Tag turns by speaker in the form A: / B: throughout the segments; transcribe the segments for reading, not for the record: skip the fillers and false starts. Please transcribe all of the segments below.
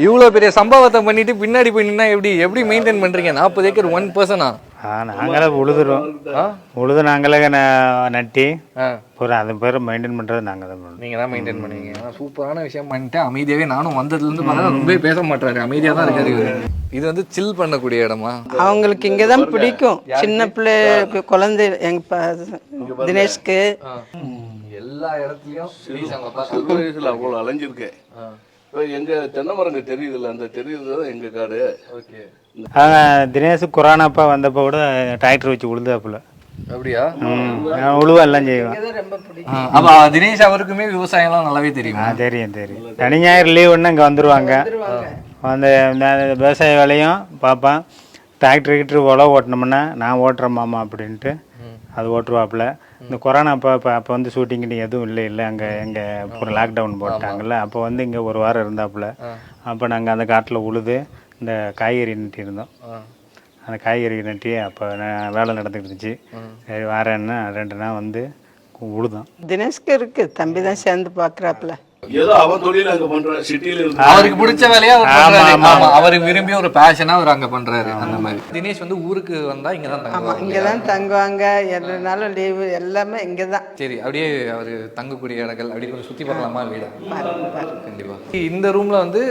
A: இவ்வளோ பெரிய சம்பவத்தை பண்ணிட்டு பின்னாடி போய் நின்னா எப்படி மெயின்டைன் பண்றீங்க? 40 ஏக்கர் 1 பர்சனா?
B: நாங்களே உழுதுறோம். உழுது நாங்களே நட்டி அப்புறம் அது பேர் மெயின்டைன் பண்ணுறது நாங்கள் தான் பண்ணுவோம்.
A: நீங்கள் தான் மெயின்டைன் பண்ணுவீங்க. சூப்பரான விஷயம் பண்ணிட்டு அமைதியாகவே நானும் வந்ததுலேருந்து பார்த்தா ரொம்பவே பேச மாட்டாரு, அமைதியாக தான் இருக்காரு. இது வந்து சில் பண்ணக்கூடிய இடமா?
C: அவங்களுக்கு இங்கே தான் பிடிக்கும். சின்ன பிள்ளை குழந்தை எங்கள் தினேஷ்க்கு
A: எல்லா இடத்துலையும்
D: அவ்வளோ அலைஞ்சிருக்கேன். எங்க தென்னை மரங்க தெரியுதுல்ல, அந்த தெரியுது எங்க காடு.
A: ஓகே.
B: தினேஷ் கொரோனாப்பா வந்தப்போ கூட டிராக்டர் வச்சு உழுதாப்புல.
A: அப்படியா?
B: உழுவெல்லாம் செய்வோம்.
A: அப்ப தினேஷ் அவருக்குமே விவசாயம்லாம் நல்லாவே தெரியும்.
B: தெரியும். சனி ஞாயிறு லீவுன்னா இங்கே வந்துடுவாங்க. வந்து விவசாய வேலையும் பார்ப்பேன். டிராக்டர் உழவு ஓட்டினோம்னா நான் ஓட்டுறேன் மாமா அப்படின்ட்டு அது ஓட்டுருவாப்புல. இந்த கொரோனா அப்போ வந்து ஷூட்டிங்கிட்டு எதுவும் இல்லை அங்கே எங்கள் அப்புறம் லாக்டவுன் போட்டாங்கல்ல. அப்போ வந்து இங்கே ஒரு வாரம் இருந்தாப்புல. அப்போ நாங்கள் அந்த காட்டில் உழுது இந்த காய்கறி நட்டியிருந்தோம். அந்த காய்கறி நட்டி அப்போ வேலை நடந்துக்கிட்டு இருந்துச்சு. சரி வாரேன்னா 2 நாள் வந்து உழுதோம்.
C: தினேஷ்க்கு இருக்கு, தம்பி தான் சேர்ந்து பார்க்குறாப்புல.
D: ஏதோ அவன் தொழில் அங்க பண்ற சிட்டில
A: அவருக்கு பிடிச்ச வேலையா அவர் பண்றாரு. அவருக்கு விரும்பி ஒரு பேஷனா அவர் அங்க பண்றாரு. அந்த மாதிரி தினேஷ் வந்து ஊருக்கு வந்தா இங்க தான் தங்குவாங்க.
C: இங்க தான் தங்குவாங்க. 2 நாள் லீவு எல்லாமே இங்க தான்.
A: சரி, அப்படியே அவர் தங்கக்கூடிய இடங்கள் அப்படி கொஞ்சம் சுத்தி பார்க்கலாமா வீடா? கண்டிப்பா. இந்த ரூம்ல வந்து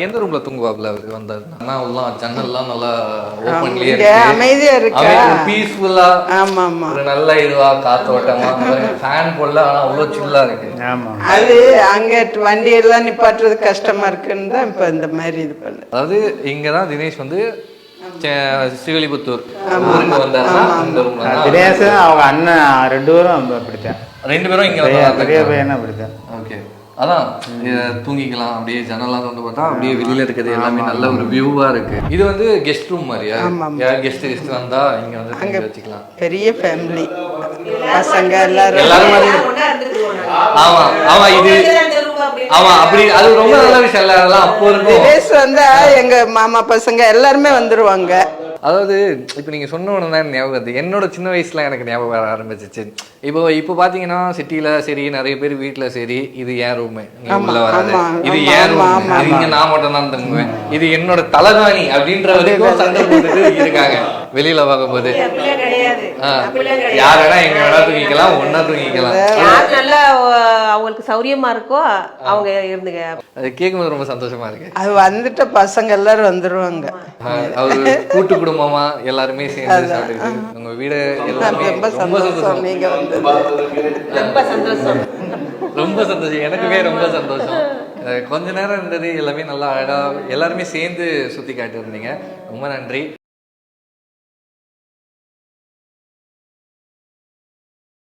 A: எந்த ரூம்ல தூங்குவாப்ல அவர் வந்தாரு? நான் ஜன்னல்லாம் நல்லா ஓபன்லயே இருக்கு,
C: அமைதியா இருக்கு,
A: பீஸ்ஃபுல்லா.
C: ஆமா ஆமா,
A: ஒரு நல்ல இதுவா காத்தோட்டமா, ஃபேன் போடல, ஆனா அவ்வளவு சில்லா இருக்கு.
B: ஆமா,
C: அது அங்க வண்டி எல்லாம் நிப்பாட்டுறது கஷ்டமா இருக்குன்னு தான் இப்ப இந்த மாதிரி இது பண்ணு.
A: அதாவது இங்கதான் தினேஷ் வந்து சிவலிபுத்தூர் ஊருக்கு வந்தாருன்னா இந்த ரூம்ல
B: தினேஷ் அவங்க அண்ணன் 2 பேரும் அப்படித்தான்.
A: 2 பேரும் இங்க
B: பெரிய பையனா அப்படித்தான்.
A: ஓகே. அதான் தூங்கிக்கலாம், அப்படியே ஜன்னலாம் வந்து பார்த்தா அப்படியே வெளியில இருக்கிறது எல்லாமே நல்ல ஒரு வியூவா இருக்கு. இது வந்து கெஸ்ட் ரூம் மாதிரியா? கெஸ்ட் வந்தா இங்க வந்து வச்சுக்கலாம்.
C: பெரிய ஃபேமிலி, பசங்க எல்லாரும்.
A: ஆமா ஆமா, இது ஆமா அப்படி. அது ரொம்ப நல்ல விஷயம் இல்ல? அதெல்லாம் அப்போ இருக்கும்.
C: தினேஷ் வந்தா எங்க மாமா பசங்க எல்லாருமே வந்துருவாங்க.
A: அதாவது இப்போ நீங்கள் சொன்ன உடனே தான் ஞாபகம் வருது. என்னோட சின்ன வயசுல எனக்கு ஞாபகம் வர ஆரம்பிச்சிச்சு. இப்போ பார்த்தீங்கன்னா சிட்டியில் சரி, நிறைய பேர் வீட்டில் சரி, இது ஏன் ரூமு, உள்ள வராது, இது ஏன் ரூம், இங்கே நான் மட்டும் தான் தங்குவேன், இது என்னோட தலைகாணி அப்படின்ற வரைக்கும் சண்டை போட்டுட்டு இருக்காங்க வெளியில பார்க்கும்போது. யார் வேணா எங்க வேணா தூங்கிக்கலாம், ஒன்னா தூங்கிக்கலாம்.
E: நல்லா அவங்களுக்கு சௌரியமா இருக்கோ அவங்க இருந்துங்க.
A: அது கேட்கும்போது ரொம்ப சந்தோஷமா இருக்கு.
C: அது வந்துட்டு பசங்க எல்லாரும் வந்துருவாங்க.
A: அவரு கூட்டு குடும்பமா எல்லாருமே சேர்ந்து சாப்பிட்டு உங்க வீடு எல்லாமே ரொம்ப சந்தோஷம்.
C: நீங்க வந்து
E: ரொம்ப சந்தோஷம்,
A: ரொம்ப சந்தோஷம். எனக்குமே ரொம்ப சந்தோஷம். கொஞ்ச நேரம் இருந்தது எல்லாமே நல்லா அழகா எல்லாருமே சேர்ந்து சுத்தி காட்டி இருந்தீங்க. ரொம்ப நன்றி.